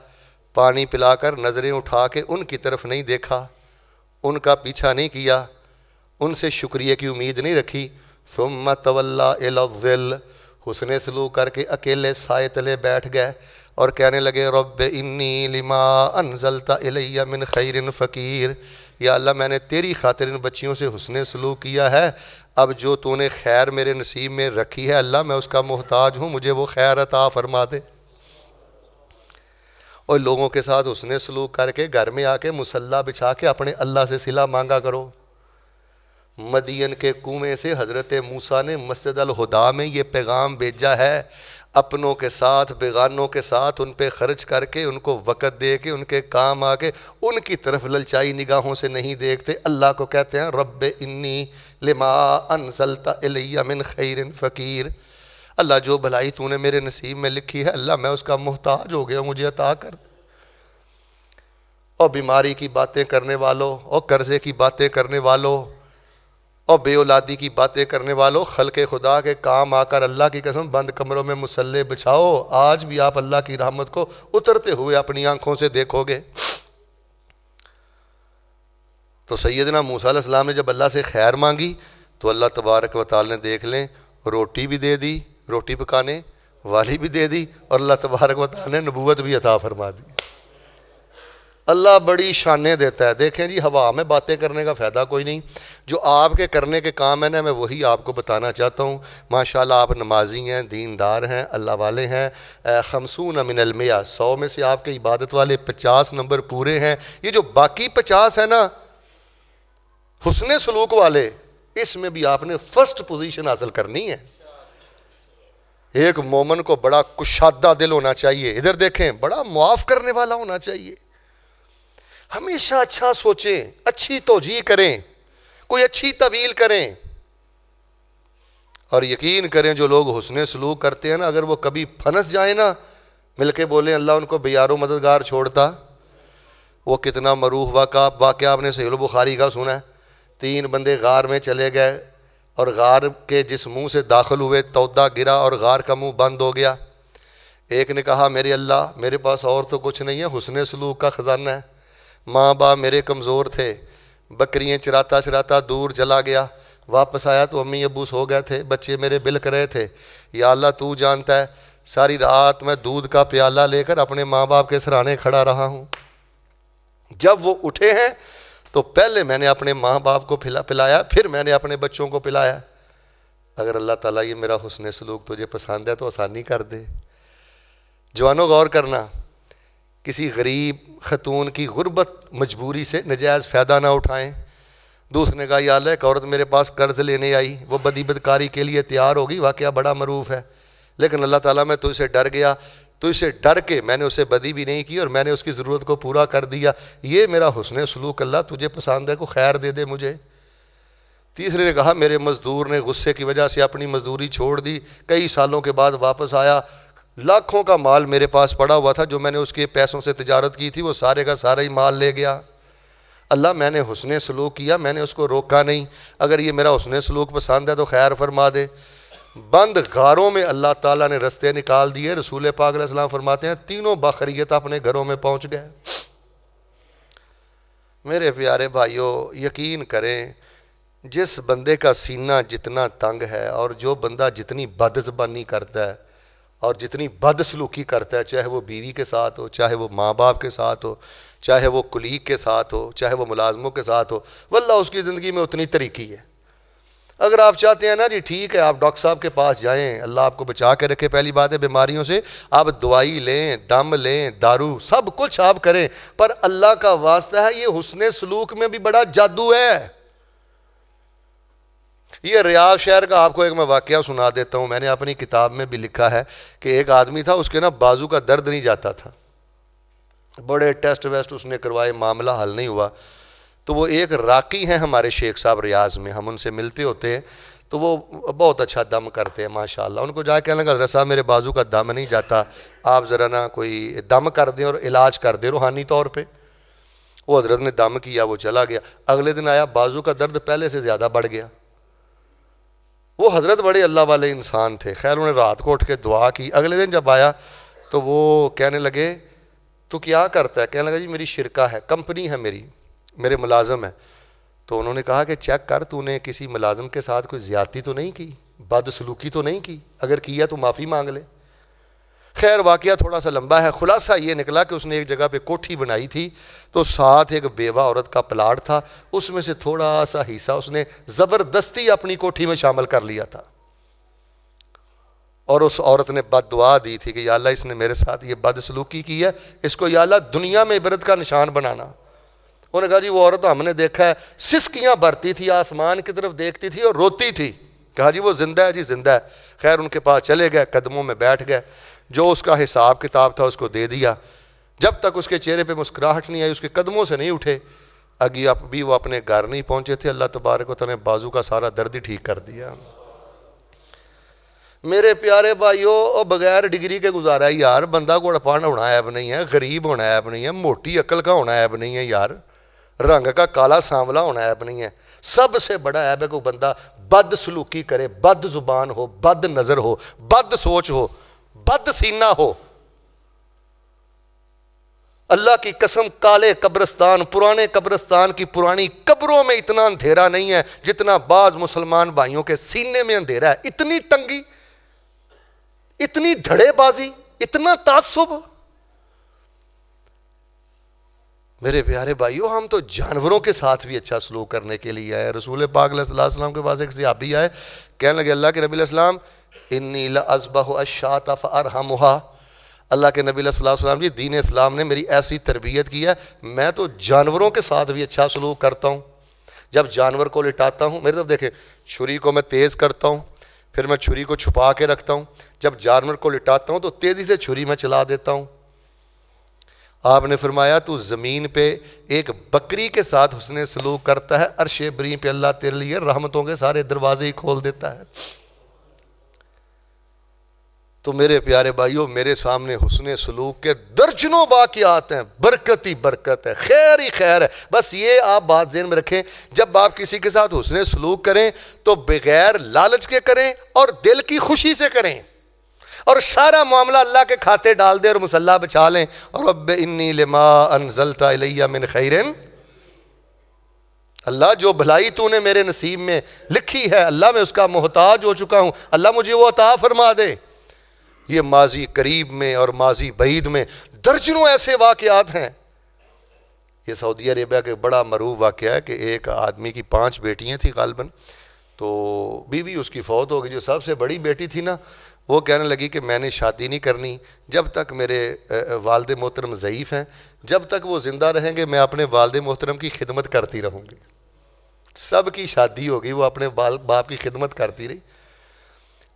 پانی پلا کر نظریں اٹھا کے ان کی طرف نہیں دیکھا, ان کا پیچھا نہیں کیا, ان سے شکریہ کی امید نہیں رکھی. ثم تولا الی الظل، حسن سلوک کر کے اکیلے سائے تلے بیٹھ گئے اور کہنے لگے رب انی لما انزلت الی من خیر فقیر، یا اللہ میں نے تیری خاطر ان بچیوں سے حسن سلوک کیا ہے، اب جو تو نے خیر میرے نصیب میں رکھی ہے اللہ میں اس کا محتاج ہوں، مجھے وہ خیر عطا فرما دے۔ اور لوگوں کے ساتھ حسن سلوک کر کے گھر میں آ کے مصلی بچھا کے اپنے اللہ سے صلہ مانگا کرو۔ مدین کے کنویں سے حضرت موسیٰ نے مسجد الہدیٰ میں یہ پیغام بھیجا ہے، اپنوں کے ساتھ بیگانوں کے ساتھ ان پہ خرچ کر کے ان کو وقت دے کے ان کے کام آ کے ان کی طرف للچائی نگاہوں سے نہیں دیکھتے، اللہ کو کہتے ہیں رب انی لما انزلت الی من خیر فقیر، اللہ جو بھلائی تو نے میرے نصیب میں لکھی ہے اللہ میں اس کا محتاج ہو گیا، مجھے عطا کر دے۔ اور بیماری کی باتیں کرنے والوں اور قرضے کی باتیں کرنے والوں اور بے اولادی کی باتیں کرنے والوں، خلق خدا کے کام آ کر اللہ کی قسم بند کمروں میں مصلی بچھاؤ، آج بھی آپ اللہ کی رحمت کو اترتے ہوئے اپنی آنکھوں سے دیکھو گے۔ تو سیدنا موسیٰ علیہ السلام نے جب اللہ سے خیر مانگی تو اللہ تبارک و تعالی نے دیکھ لیں روٹی بھی دے دی، روٹی پکانے والی بھی دے دی، اور اللہ تبارک و تعالی نے نبوت بھی عطا فرما دی۔ اللہ بڑی شانیں دیتا ہے۔ دیکھیں جی ہوا میں باتیں کرنے کا فائدہ کوئی نہیں، جو آپ کے کرنے کے کام ہیں نا میں وہی آپ کو بتانا چاہتا ہوں۔ ماشاءاللہ آپ نمازی ہیں، دیندار ہیں، اللہ والے ہیں، 50 من المئہ، 100 میں سے آپ کے عبادت والے 50 نمبر پورے ہیں۔ یہ جو باقی 50 ہیں نا حسن سلوک والے، اس میں بھی آپ نے فرسٹ پوزیشن حاصل کرنی ہے۔ ایک مومن کو بڑا کشادہ دل ہونا چاہیے، ادھر دیکھیں، بڑا معاف کرنے والا ہونا چاہیے، ہمیشہ اچھا سوچیں، اچھی توجیہ کریں، کوئی اچھی تعویل کریں، اور یقین کریں جو لوگ حسن سلوک کرتے ہیں نا اگر وہ کبھی پھنس جائیں نا مل کے بولیں اللہ ان کو بیار و مددگار چھوڑتا۔ وہ کتنا معروف واقعہ آپ نے صحیح البخاری کا سنا ہے، 3 بندے غار میں چلے گئے اور غار کے جس منہ سے داخل ہوئے تودا گرا اور غار کا منہ بند ہو گیا۔ ایک نے کہا میرے اللہ میرے پاس اور تو کچھ نہیں ہے، حسن سلوک کا خزانہ ہے، ماں باپ میرے کمزور تھے، بکریاں چراتا چراتا دور چلا گیا، واپس آیا تو امی ابو سو گئے تھے، بچے میرے بلک رہے تھے، یا اللہ تو جانتا ہے ساری رات میں دودھ کا پیالہ لے کر اپنے ماں باپ کے سرانے کھڑا رہا ہوں، جب وہ اٹھے ہیں تو پہلے میں نے اپنے ماں باپ کو پلایا، پھر میں نے اپنے بچوں کو پلایا۔ اگر اللہ تعالیٰ یہ میرا حسن سلوک تجھے پسند ہے تو آسانی کر دے۔ جوانوں غور کرنا، کسی غریب خاتون کی غربت مجبوری سے نجائز فائدہ نہ اٹھائیں۔ دوسرے نے کہا یا اللہ ایک عورت میرے پاس قرض لینے آئی، وہ بدی بدکاری کے لیے تیار ہوگی، واقعہ بڑا معروف ہے، لیکن اللہ تعالیٰ میں تو اسے ڈر گیا، تو اسے ڈر کے میں نے اسے بدی بھی نہیں کی اور میں نے اس کی ضرورت کو پورا کر دیا، یہ میرا حسن سلوک اللہ تجھے پسند ہے، کو خیر دے دے مجھے۔ تیسرے نے کہا میرے مزدور نے غصے کی وجہ سے اپنی مزدوری چھوڑ دی، کئی سالوں کے بعد واپس آیا، لاکھوں کا مال میرے پاس پڑا ہوا تھا، جو میں نے اس کے پیسوں سے تجارت کی تھی وہ سارے کا سارا ہی مال لے گیا۔ اللہ میں نے حسن سلوک کیا، میں نے اس کو روکا نہیں، اگر یہ میرا حسن سلوک پسند ہے تو خیر فرما دے۔ بند غاروں میں اللہ تعالیٰ نے رستے نکال دیے، رسول پاک علیہ السلام فرماتے ہیں تینوں باخریت اپنے گھروں میں پہنچ گئے۔ میرے پیارے بھائیوں یقین کریں جس بندے کا سینہ جتنا تنگ ہے اور جو بندہ جتنی بد زبانی کرتا ہے اور جتنی بد سلوکی کرتا ہے، چاہے وہ بیوی کے ساتھ ہو، چاہے وہ ماں باپ کے ساتھ ہو، چاہے وہ کلیگ کے ساتھ ہو، چاہے وہ ملازموں کے ساتھ ہو، واللہ اس کی زندگی میں اتنی طریقی ہے۔ اگر آپ چاہتے ہیں نا جی ٹھیک ہے آپ ڈاکٹر صاحب کے پاس جائیں، اللہ آپ کو بچا کے رکھے، پہلی بات ہے بیماریوں سے، آپ دوائی لیں، دم لیں، دارو سب کچھ آپ کریں، پر اللہ کا واسطہ ہے یہ حسن سلوک میں بھی بڑا جادو ہے۔ یہ ریاض شہر کا آپ کو ایک میں واقعہ سنا دیتا ہوں، میں نے اپنی کتاب میں بھی لکھا ہے کہ ایک آدمی تھا، اس کے نا بازو کا درد نہیں جاتا تھا، بڑے ٹیسٹ ویسٹ اس نے کروائے، معاملہ حل نہیں ہوا، تو وہ ایک راقی ہیں ہمارے شیخ صاحب ریاض میں، ہم ان سے ملتے ہوتے ہیں، تو وہ بہت اچھا دم کرتے ہیں ماشاءاللہ۔ ان کو جا کے کہنے لگا حضرت صاحب میرے بازو کا دم نہیں جاتا، آپ ذرا نا کوئی دم کر دیں اور علاج کر دیں روحانی طور پہ۔ وہ حضرت نے دم کیا، وہ چلا گیا، اگلے دن آیا بازو کا درد پہلے سے زیادہ بڑھ گیا۔ وہ حضرت بڑے اللہ والے انسان تھے، خیر انہوں نے رات کو اٹھ کے دعا کی، اگلے دن جب آیا تو وہ کہنے لگے تو کیا کرتا ہے؟ کہنے لگا جی میری شرکہ ہے، کمپنی ہے میری، میرے ملازم ہے، تو انہوں نے کہا کہ چیک کر تو نے کسی ملازم کے ساتھ کوئی زیادتی تو نہیں کی, بد سلوکی تو نہیں کی, اگر کیا تو معافی مانگ لے. خیر واقعہ تھوڑا سا لمبا ہے, خلاصہ یہ نکلا کہ اس نے ایک جگہ پہ کوٹھی بنائی تھی, تو ساتھ ایک بیوہ عورت کا پلاٹ تھا, اس میں سے تھوڑا سا حصہ اس نے زبردستی اپنی کوٹھی میں شامل کر لیا تھا. اور اس عورت نے بد دعا دی تھی کہ یا اللہ اس نے میرے ساتھ یہ بد سلوکی کی ہے, اس کو یا اللہ دنیا میں عبرت کا نشان بنانا. انہوں نے کہا جی وہ عورت ہم نے دیکھا ہے سسکیاں بھرتی تھی, آسمان کی طرف دیکھتی تھی اور روتی تھی. کہا جی وہ زندہ ہے, جی زندہ ہے. خیر ان کے پاس چلے گئے, قدموں میں بیٹھ گئے, جو اس کا حساب کتاب تھا اس کو دے دیا. جب تک اس کے چہرے پہ مسکراہٹ نہیں آئی, اس کے قدموں سے نہیں اٹھے, ابھی وہ اپنے گھر نہیں پہنچے تھے, اللہ تبارک و تعالیٰ نے بازو کا سارا درد ہی ٹھیک کر دیا. میرے پیارے بھائیو, بغیر ڈگری کے گزارا ہے یار, بندہ کو اڑپان ہونا عیب نہیں ہے, غریب ہونا عیب نہیں ہے, موٹی عقل کا ہونا عیب نہیں ہے یار, رنگ کا کالا سانولا ہونا عیب نہیں ہے. سب سے بڑا عیب ہے کہ بندہ بد سلوکی کرے, بد زبان ہو, بد نظر ہو, بد سوچ ہو, بد سینہ ہو. اللہ کی قسم کالے قبرستان, پرانے قبرستان کی پرانی قبروں میں اتنا اندھیرا نہیں ہے جتنا بعض مسلمان بھائیوں کے سینے میں اندھیرا ہے. اتنی تنگی, اتنی دھڑے بازی, اتنا تعصب. میرے پیارے بھائیو, ہم تو جانوروں کے ساتھ بھی اچھا سلوک کرنے کے لیے آئے. رسول پاک علیہ السلام کے پاس ایک صحابی آئے, کہنے لگے اللہ کے نبی علیہ السلام انی لاذبح الشاۃ فارحمھا. اللہ کے نبی علیہ السلام جی دین اسلام نے میری ایسی تربیت کی ہے, میں تو جانوروں کے ساتھ بھی اچھا سلوک کرتا ہوں. جب جانور کو لٹاتا ہوں, میری طرف دیکھیں, چھری کو میں تیز کرتا ہوں, پھر میں چھری کو چھپا کے رکھتا ہوں. جب جانور کو لٹاتا ہوں تو تیزی سے چھری میں چلا دیتا ہوں. آپ نے فرمایا تو زمین پہ ایک بکری کے ساتھ حسن سلوک کرتا ہے, عرش بری پہ اللہ تیرے لیے رحمتوں کے سارے دروازے ہی کھول دیتا ہے. تو میرے پیارے بھائیوں, میرے سامنے حسن سلوک کے درجنوں واقعات ہیں, برکت ہی برکت ہے, خیر ہی خیر ہے. بس یہ آپ بات ذہن میں رکھیں, جب آپ کسی کے ساتھ حسن سلوک کریں تو بغیر لالچ کے کریں اور دل کی خوشی سے کریں, اور سارا معاملہ اللہ کے کھاتے ڈال دیں اور مصلح بچا لیں. اور رب انی لما انزلت الی من خیر, اللہ جو بھلائی تو نے میرے نصیب میں لکھی ہے اللہ میں اس کا محتاج ہو چکا ہوں, اللہ مجھے وہ عطا فرما دے. یہ ماضی قریب میں اور ماضی بعید میں درجنوں ایسے واقعات ہیں. یہ سعودی عربیہ کے بڑا معروف واقعہ ہے کہ ایک آدمی کی 5 بیٹیاں تھیں غالباً, تو بیوی اس کی فوت ہو گئی. جو سب سے بڑی بیٹی تھی نا, وہ کہنے لگی کہ میں نے شادی نہیں کرنی جب تک میرے والد محترم ضعیف ہیں, جب تک وہ زندہ رہیں گے میں اپنے والد محترم کی خدمت کرتی رہوں گی. سب کی شادی ہو گئی, وہ اپنے باپ کی خدمت کرتی رہی.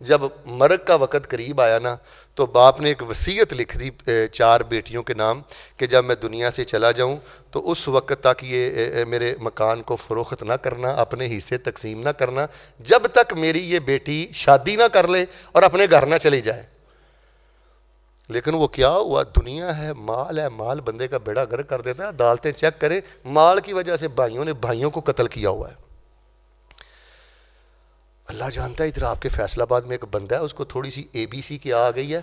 جب مرگ کا وقت قریب آیا نا, تو باپ نے ایک وصیت لکھ دی 4 بیٹیوں کے نام کہ جب میں دنیا سے چلا جاؤں تو اس وقت تک یہ میرے مکان کو فروخت نہ کرنا, اپنے حصے تقسیم نہ کرنا, جب تک میری یہ بیٹی شادی نہ کر لے اور اپنے گھر نہ چلی جائے. لیکن وہ کیا ہوا, دنیا ہے, مال بندے کا بیڑا گرک کر دیتا ہے. عدالتیں چیک کریں, مال کی وجہ سے بھائیوں نے بھائیوں کو قتل کیا ہوا ہے. اللہ جانتا ہے. ادھر آپ کے فیصل آباد میں ایک بندہ ہے, اس کو تھوڑی سی ABC کی آ گئی ہے,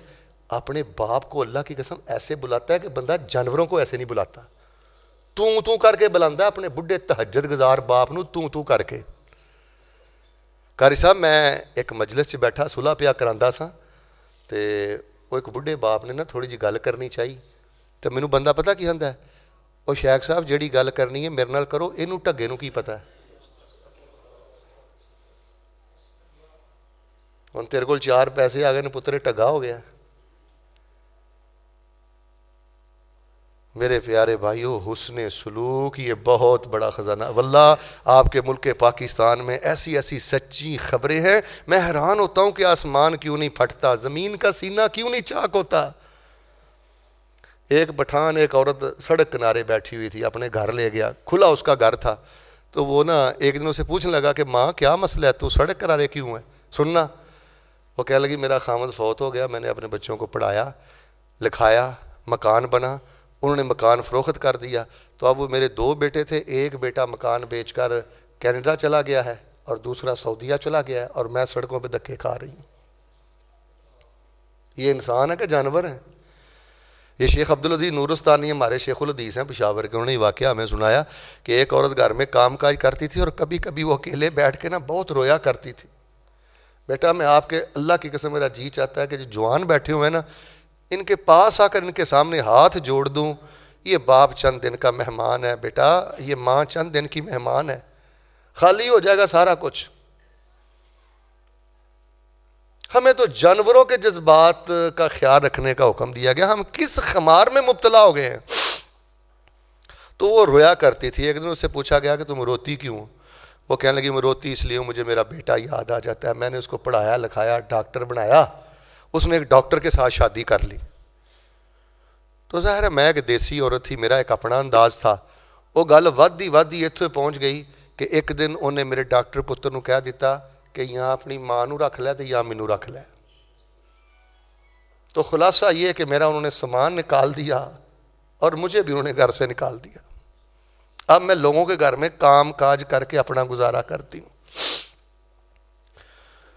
اپنے باپ کو اللہ کی قسم ایسے بلاتا ہے کہ بندہ جانوروں کو ایسے نہیں بلاتا. تو کر کے بلاندا اپنے بڈھے تہجد گزار باپ نو تو کر کے. قاری صاحب میں ایک مجلس سے بیٹھا صلح پیا کراندا سا, تے وہ ایک بڈھے باپ نے نا تھوڑی جی گل کرنی چاہی, تو مینوں بندہ پتہ کی ہندا ہے, وہ شیخ صاحب جیڑی گل کرنی ہے میرے نال کرو, اینوں ٹھگے نوں کی پتہ ہے. ہن تیرے کول 4 پیسے آ گئے نے پترے, ٹگا ہو گیا. میرے پیارے بھائیو, حسن سلوک یہ بہت بڑا خزانہ. واللہ آپ کے ملک پاکستان میں ایسی ایسی سچی خبریں ہیں, میں حیران ہوتا ہوں کہ آسمان کیوں نہیں پھٹتا, زمین کا سینہ کیوں نہیں چاک ہوتا. ایک پٹھان ایک عورت سڑک کنارے بیٹھی ہوئی تھی, اپنے گھر لے گیا, کھلا اس کا گھر تھا. تو وہ نا ایک دن اسے پوچھنے لگا کہ ماں کیا مسئلہ ہے, تو سڑک کنارے کیوں ہے, سننا. وہ کہنے لگی میرا خامد فوت ہو گیا, میں نے اپنے بچوں کو پڑھایا لکھایا, مکان بنا, انہوں نے مکان فروخت کر دیا. تو اب وہ میرے 2 بیٹے تھے, ایک بیٹا مکان بیچ کر کینیڈا چلا گیا ہے اور دوسرا سعودیہ چلا گیا ہے, اور میں سڑکوں پہ دھکے کھا رہی ہوں. یہ انسان ہے کہ جانور ہیں؟ یہ شیخ عبدالعزیز نورستانی ہمارے شیخ الحدیث ہیں پشاور کے، انہوں نے واقعہ ہمیں سنایا کہ ایک عورت گھر میں کام کاج کرتی تھی اور کبھی کبھی وہ اکیلے بیٹھ کے نا بہت رویا کرتی تھی. بیٹا میں آپ کے اللہ کی قسم میرا جی چاہتا ہے کہ جو جوان بیٹھے ہوئے ہیں نا ان کے پاس آ کر ان کے سامنے ہاتھ جوڑ دوں. یہ باپ چند دن کا مہمان ہے بیٹا، یہ ماں چند دن کی مہمان ہے، خالی ہو جائے گا سارا کچھ. ہمیں تو جانوروں کے جذبات کا خیال رکھنے کا حکم دیا گیا، ہم کس خمار میں مبتلا ہو گئے ہیں. تو وہ رویا کرتی تھی. ایک دن اس سے پوچھا گیا کہ تم روتی کیوں؟ وہ کہنے لگی میں روتی اس لیے ہوں مجھے میرا بیٹا یاد آ جاتا ہے. میں نے اس کو پڑھایا لکھایا ڈاکٹر بنایا، اس نے ایک ڈاکٹر کے ساتھ شادی کر لی. تو ظاہر ہے میں ایک دیسی عورت تھی، میرا ایک اپنا انداز تھا. وہ گل ودی اتنے پہنچ گئی کہ ایک دن انہیں میرے ڈاکٹر پتر نو کہہ دیتا کہ یہاں اپنی ماں نو رکھ لے تو یا مینو رکھ لے. تو خلاصہ یہ کہ میرا انہوں نے سامان نکال دیا اور مجھے بھی انہوں نے گھر سے نکال دیا. اب میں لوگوں کے گھر میں کام کاج کر کے اپنا گزارا کرتی ہوں.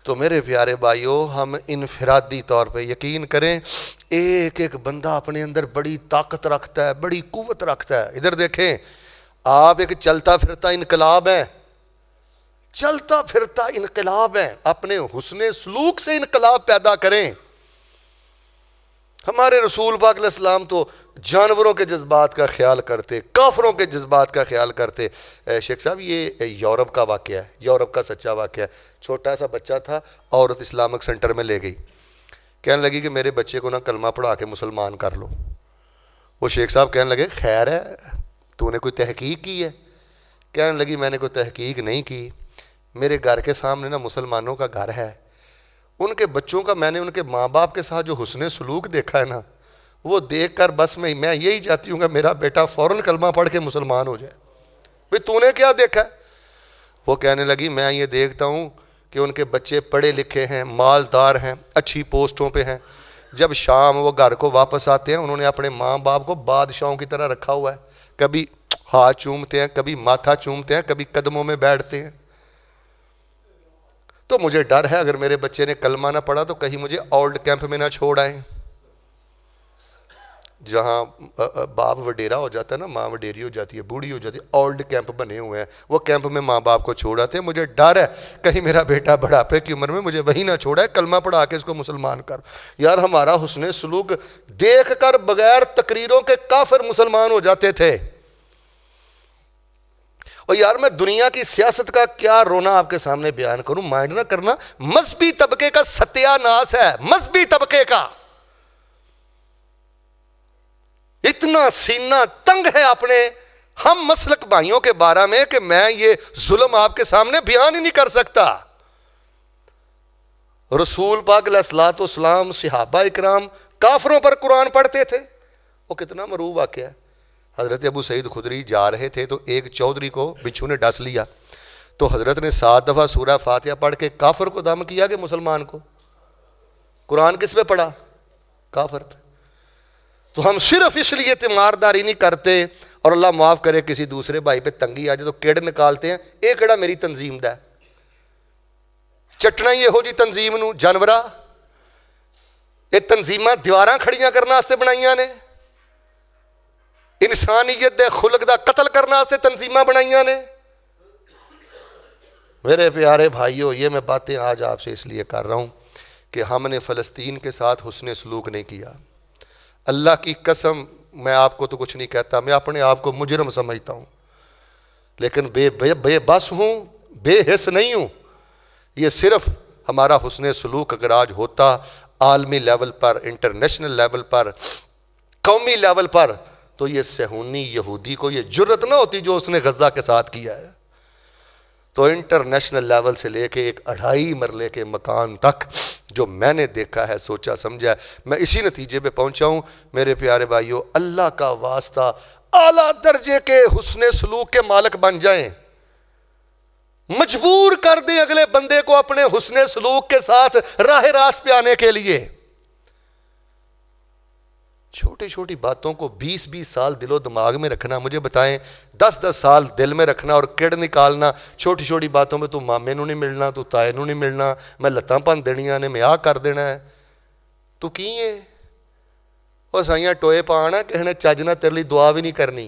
تو میرے پیارے بھائیوں، ہم انفرادی طور پہ یقین کریں ایک ایک بندہ اپنے اندر بڑی طاقت رکھتا ہے، بڑی قوت رکھتا ہے. ادھر دیکھیں آپ ایک چلتا پھرتا انقلاب ہیں، چلتا پھرتا انقلاب ہیں. اپنے حسن سلوک سے انقلاب پیدا کریں. ہمارے رسول پاک علیہ السلام تو جانوروں کے جذبات کا خیال کرتے، کافروں کے جذبات کا خیال کرتے. شیخ صاحب یہ یورپ کا واقعہ ہے، یورپ کا سچا واقعہ ہے. چھوٹا سا بچہ تھا، عورت اسلامک سینٹر میں لے گئی، کہنے لگی کہ میرے بچے کو نا کلمہ پڑھا کے مسلمان کر لو. وہ شیخ صاحب کہنے لگے خیر ہے تو نے کوئی تحقیق کی ہے؟ کہنے لگی میں نے کوئی تحقیق نہیں کی، میرے گھر کے سامنے نا مسلمانوں کا گھر ہے، ان کے بچوں کا میں نے ان کے ماں باپ کے ساتھ جو حسن سلوک دیکھا ہے نا وہ دیکھ کر بس میں یہی چاہتی ہوں کہ میرا بیٹا فوراً کلمہ پڑھ کے مسلمان ہو جائے. بھئی تو نے کیا دیکھا ہے؟ وہ کہنے لگی میں یہ دیکھتا ہوں کہ ان کے بچے پڑھے لکھے ہیں، مالدار ہیں، اچھی پوسٹوں پہ ہیں. جب شام وہ گھر کو واپس آتے ہیں انہوں نے اپنے ماں باپ کو بادشاہوں کی طرح رکھا ہوا ہے. کبھی ہاتھ چومتے ہیں، کبھی ماتھا چومتے ہیں، کبھی قدموں میں بیٹھتے ہیں. تو مجھے ڈر ہے اگر میرے بچے نے کلمہ نہ پڑھا تو کہیں مجھے اولڈ کیمپ میں نہ چھوڑ آئیں، جہاں باپ وڈیرا ہو جاتا ہے نا، ماں وڈیری ہو جاتی ہے، بوڑھی ہو جاتی ہے. اولڈ کیمپ بنے ہوئے ہیں، وہ کیمپ میں ماں باپ کو چھوڑ آتے ہیں. مجھے ڈر ہے کہیں میرا بیٹا بڑھاپے کی عمر میں مجھے وہی نہ چھوڑا ہے، کلمہ پڑھا کے اس کو مسلمان کر. یار ہمارا حسن سلوک دیکھ کر بغیر تقریروں کے کافر مسلمان ہو جاتے تھے. اور یار میں دنیا کی سیاست کا کیا رونا آپ کے سامنے بیان کروں، مائنڈ نہ کرنا. مذہبی طبقے کا ستیہ ناس ہے، مذہبی طبقے کا اتنا سینہ تنگ ہے اپنے ہم مسلک بھائیوں کے بارے میں کہ میں یہ ظلم آپ کے سامنے بیان ہی نہیں کر سکتا. رسول پاک علیہ الصلوۃ والسلام، صحابہ اکرام کافروں پر قرآن پڑھتے تھے. وہ کتنا مروب واقعہ ہے. حضرت ابو سعید خدری جا رہے تھے تو ایک چودھری کو بچھو نے ڈس لیا تو حضرت نے 7 دفعہ سورہ فاتحہ پڑھ کے کافر کو دم کیا کہ مسلمان کو. قرآن کس پہ پڑھا؟ کافر تھا. تو ہم صرف اس لیے تیمارداری نہیں کرتے اور اللہ معاف کرے کسی دوسرے بھائی پہ تنگی آ جائے تو کیڑ نکالتے ہیں. یہ کیڑا میری تنظیم دا ہے، چٹنا ہی یہو جی تنظیم نو جانورا. یہ تنظیماں دیواراں کھڑیاں کرنا واسطے بنائیاں نے، انسانیت دے خلق دا قتل کرنا واسطے تنظیماں بنائیاں نے. میرے پیارے بھائیوں یہ میں باتیں آج آپ سے اس لیے کر رہا ہوں کہ ہم نے فلسطین کے ساتھ حسن سلوک نہیں کیا. اللہ کی قسم میں آپ کو تو کچھ نہیں کہتا، میں اپنے آپ کو مجرم سمجھتا ہوں، لیکن بے بس ہوں، بے حس نہیں ہوں. یہ صرف ہمارا حسن سلوک اگر آج ہوتا عالمی لیول پر، انٹرنیشنل لیول پر، قومی لیول پر، تو یہ صہیونی یہودی کو یہ جرت نہ ہوتی جو اس نے غزہ کے ساتھ کیا ہے. تو انٹرنیشنل لیول سے لے کے ایک 2.5 مرلے کے مکان تک جو میں نے دیکھا ہے، سوچا سمجھا ہے، میں اسی نتیجے پہ پہنچا ہوں. میرے پیارے بھائیوں اللہ کا واسطہ اعلیٰ درجے کے حسن سلوک کے مالک بن جائیں، مجبور کر دیں اگلے بندے کو اپنے حسن سلوک کے ساتھ راہ راست پہ آنے کے لیے. چھوٹی چھوٹی باتوں کو 20 سال دل و دماغ میں رکھنا، مجھے بتائیں 10 سال دل میں رکھنا اور کڑ نکالنا چھوٹی چھوٹی باتوں میں. تو مامے نو نہیں ملنا، تو تائے نو نہیں ملنا، میں لتاں پن دینیاں نے، میں آ کر دینا ہے. تو کی ہے وہ سائیاں ٹوئے پانا کسی نے چج نہ تیرے لیے دعا بھی نہیں کرنی.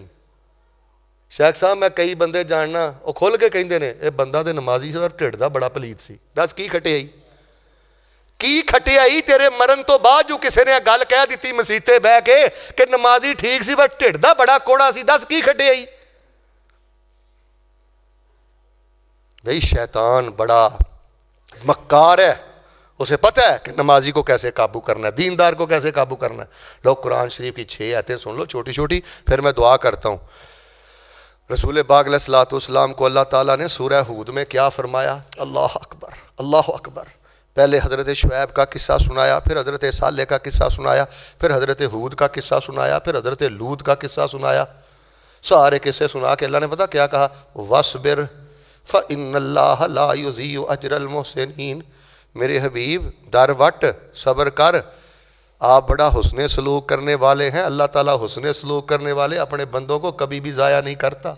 شیخ صاحب میں کئی بندے جاننا وہ کھل کے کہندے نے اے بندہ تے نمازی سی اور ٹھڈ دا بڑا پلیت سی. دس کی کھٹیائی کی کھٹیائی تیرے مرن تو بعد جو کسی نے گل کہہ دیتی مسیتے بہ کے کہ نمازی ٹھیک سی پر ٹھڈ دا بڑا کوڑا سی. دس کی کھٹیائی. بھئی شیطان بڑا مکار ہے, اسے پتہ ہے کہ نمازی کو کیسے قابو کرنا ہے, دیندار کو کیسے قابو کرنا ہے. لوگ قرآن شریف کی 6 آیتیں سن لو چھوٹی چھوٹی, پھر میں دعا کرتا ہوں. رسول پاک علیہ الصلوۃ والسلام کو اللہ تعالیٰ نے سورہ ہود میں کیا فرمایا؟ اللہ اکبر اللہ اکبر. پہلے حضرت شعیب کا قصہ سنایا, پھر حضرت صالح کا قصہ سنایا, پھر حضرت ہود کا قصہ سنایا, پھر حضرت لوط کا قصہ سنایا. سارے قصے سنا کے اللہ نے پتہ کیا کہا؟ وَاصْبِرْ فَإِنَّ اللَّهَ لَا يُضِيعُ أَجْرَ الْمُحْسِنِينَ. میرے حبیب در وٹ صبر کر, آپ بڑا حسن سلوک کرنے والے ہیں. اللہ تعالیٰ حسن سلوک کرنے والے اپنے بندوں کو کبھی بھی ضائع نہیں کرتا.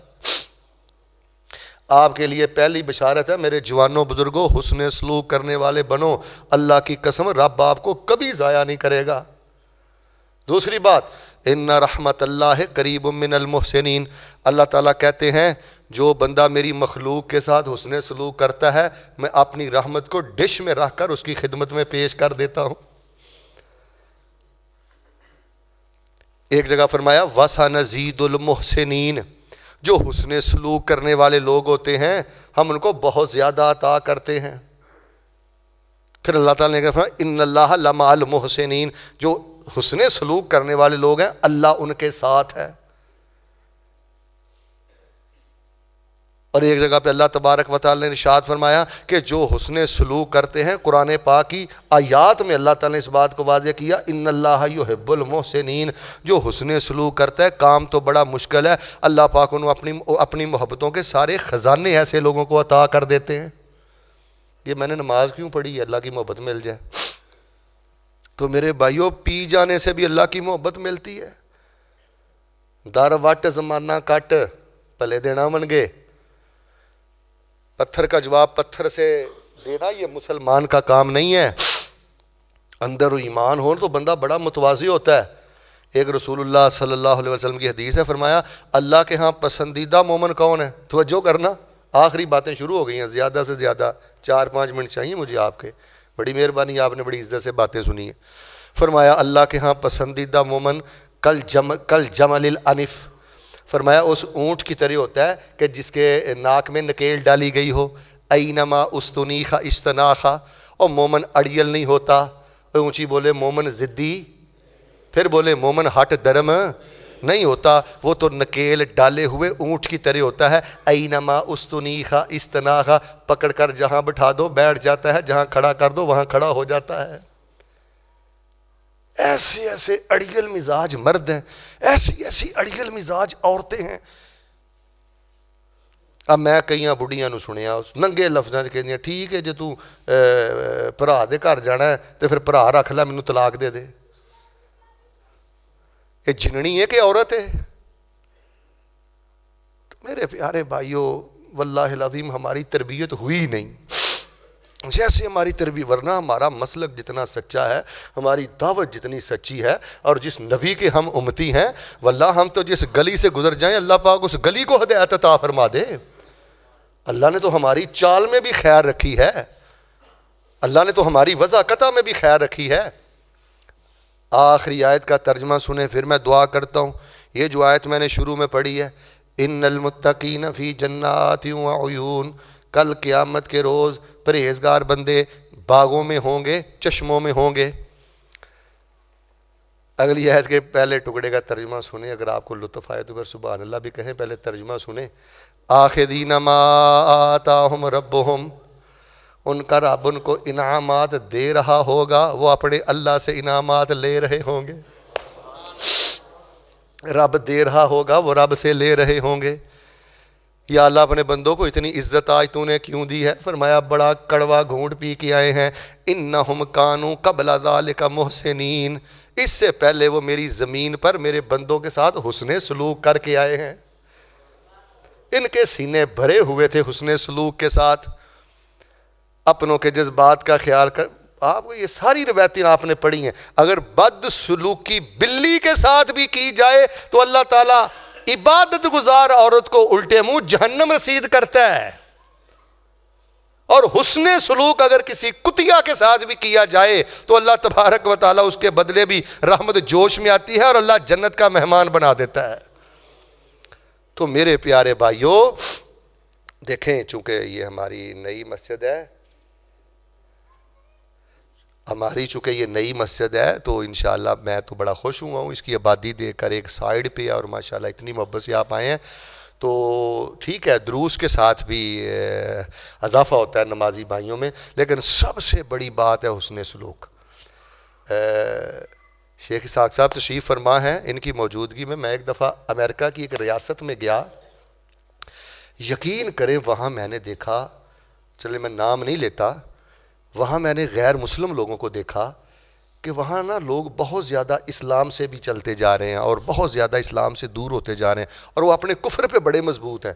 آپ کے لیے پہلی بشارت ہے میرے جوانوں بزرگوں, حسن سلوک کرنے والے بنو, اللہ کی قسم رب آپ کو کبھی ضائع نہیں کرے گا. دوسری بات, ان رحمت اللہ قریب من المحسنین. اللہ تعالیٰ کہتے ہیں جو بندہ میری مخلوق کے ساتھ حسن سلوک کرتا ہے میں اپنی رحمت کو ڈش میں رکھ کر اس کی خدمت میں پیش کر دیتا ہوں. ایک جگہ فرمایا وَسَنَزِيدُ الْمُحْسِنِينَ. جو حسن سلوک کرنے والے لوگ ہوتے ہیں ہم ان کو بہت زیادہ عطا کرتے ہیں. پھر اللہ تعالیٰ نے کہا ان اللہ لمع المحسنین. جو حسن سلوک کرنے والے لوگ ہیں اللہ ان کے ساتھ ہے. اور ایک جگہ پہ اللہ تبارک و تعالی نے ارشاد فرمایا کہ جو حسن سلوک کرتے ہیں, قرآن پاک کی آیات میں اللہ تعالی نے اس بات کو واضح کیا ان اللہ یحب المحسنین. جو حسن سلوک کرتا ہے کام تو بڑا مشکل ہے, اللہ پاک انہوں اپنی محبتوں کے سارے خزانے ایسے لوگوں کو عطا کر دیتے ہیں. یہ میں نے نماز کیوں پڑھی ہے؟ اللہ کی محبت مل جائے. تو میرے بھائیوں پی جانے سے بھی اللہ کی محبت ملتی ہے. در وٹ زمانہ کٹ پلے دینا من گے. پتھر کا جواب پتھر سے دینا یہ مسلمان کا کام نہیں ہے. اندر ایمان ہو تو بندہ بڑا متواضع ہوتا ہے. ایک رسول اللہ صلی اللہ علیہ وسلم کی حدیث ہے, فرمایا اللہ کے ہاں پسندیدہ مومن کون ہے؟ توجہ کرنا, آخری باتیں شروع ہو گئی ہیں, زیادہ سے زیادہ 4-5 منٹ چاہیے مجھے آپ کے. بڑی مہربانی, آپ نے بڑی عزت سے باتیں سنی ہیں. فرمایا اللہ کے ہاں پسندیدہ مومن کل جمل الانف. فرمایا اس اونٹ کی طرح ہوتا ہے کہ جس کے ناک میں نکیل ڈالی گئی ہو. اینما استنیخا استناخا. اور مومن اڑیل نہیں ہوتا. اونچی بولے مومن ضدی, پھر بولے مومن ہٹ درم نہیں ہوتا. وہ تو نکیل ڈالے ہوئے اونٹ کی طرح ہوتا ہے. اینما استنیخا استناخا. پکڑ کر جہاں بٹھا دو بیٹھ جاتا ہے, جہاں کھڑا کر دو وہاں کھڑا ہو جاتا ہے. ایسے ایسے اڑیل مزاج مرد ہیں, ایسی ایسی اڑیل مزاج عورتیں ہیں. اب میں کئیاں بڑھیاں نو سنیا ننگے لفظاں چ کہندیاں ٹھیک ہے جے تو بھرا دے گھر جانا ہے تے پھر بھرا رکھ لے, مینوں طلاق دے دے. یہ جننی ہے کہ عورت ہے؟ میرے پیارے بھائیوں واللہ العظیم ہماری تربیت ہوئی نہیں جیسے ہماری تربیت, ورنہ ہمارا مسلک جتنا سچا ہے, ہماری دعوت جتنی سچی ہے, اور جس نبی کے ہم امتی ہیں, واللہ ہم تو جس گلی سے گزر جائیں اللہ پاک اس گلی کو ہدایت عطا فرما دے. اللہ نے تو ہماری چال میں بھی خیر رکھی ہے, اللہ نے تو ہماری وضاقتہ میں بھی خیر رکھی ہے. آخری آیت کا ترجمہ سنیں پھر میں دعا کرتا ہوں. یہ جو آیت میں نے شروع میں پڑھی ہے, ان المتقین فی جنات وعیون, کل قیامت کے روز پرہیزگار بندے باغوں میں ہوں گے, چشموں میں ہوں گے. اگلی آیت کے پہلے ٹکڑے کا ترجمہ سنیں, اگر آپ کو لطف آئے تو پھر سبحان اللہ بھی کہیں. پہلے ترجمہ سنیں. آخذین ما آتاہم ربہم, ان کا رب ان کو انعامات دے رہا ہوگا, وہ اپنے اللہ سے انعامات لے رہے ہوں گے. رب دے رہا ہوگا, وہ رب سے لے رہے ہوں گے. یا اللہ اپنے بندوں کو اتنی عزت آج تو نے کیوں دی ہے؟ فرمایا بڑا کڑوا گھونٹ پی کے آئے ہیں. انہم کانوا قبل ذالک محسنین, اس سے پہلے وہ میری زمین پر میرے بندوں کے ساتھ حسن سلوک کر کے آئے ہیں. ان کے سینے بھرے ہوئے تھے حسن سلوک کے ساتھ. اپنوں کے جذبات کا خیال کر, آپ کو یہ ساری روایتیں آپ نے پڑھی ہیں. اگر بد سلوکی بلی کے ساتھ بھی کی جائے تو اللہ تعالیٰ عبادت گزار عورت کو الٹے منہ جہنم رسید کرتا ہے. اور حسن سلوک اگر کسی کتیا کے ساتھ بھی کیا جائے تو اللہ تبارک و تعالیٰ اس کے بدلے بھی رحمت جوش میں آتی ہے اور اللہ جنت کا مہمان بنا دیتا ہے. تو میرے پیارے بھائیوں دیکھیں، چونکہ یہ ہماری نئی مسجد ہے، چونکہ یہ نئی مسجد ہے تو انشاءاللہ میں تو بڑا خوش ہوا ہوں اس کی آبادی دیکھ کر ایک سائیڈ پہ، اور ماشاءاللہ اتنی محبت سے آپ آئے ہیں. تو ٹھیک ہے، دروس کے ساتھ بھی اضافہ ہوتا ہے نمازی بھائیوں میں، لیکن سب سے بڑی بات ہے حسن سلوک. شیخ اسحاق صاحب تشریف فرما ہیں، ان کی موجودگی میں ایک دفعہ امریکہ کی ایک ریاست میں گیا. یقین کریں وہاں میں نے دیکھا، چلے میں نام نہیں لیتا، وہاں میں نے غیر مسلم لوگوں کو دیکھا کہ وہاں نا لوگ بہت زیادہ اسلام سے بھی چلتے جا رہے ہیں اور بہت زیادہ اسلام سے دور ہوتے جا رہے ہیں، اور وہ اپنے کفر پہ بڑے مضبوط ہیں.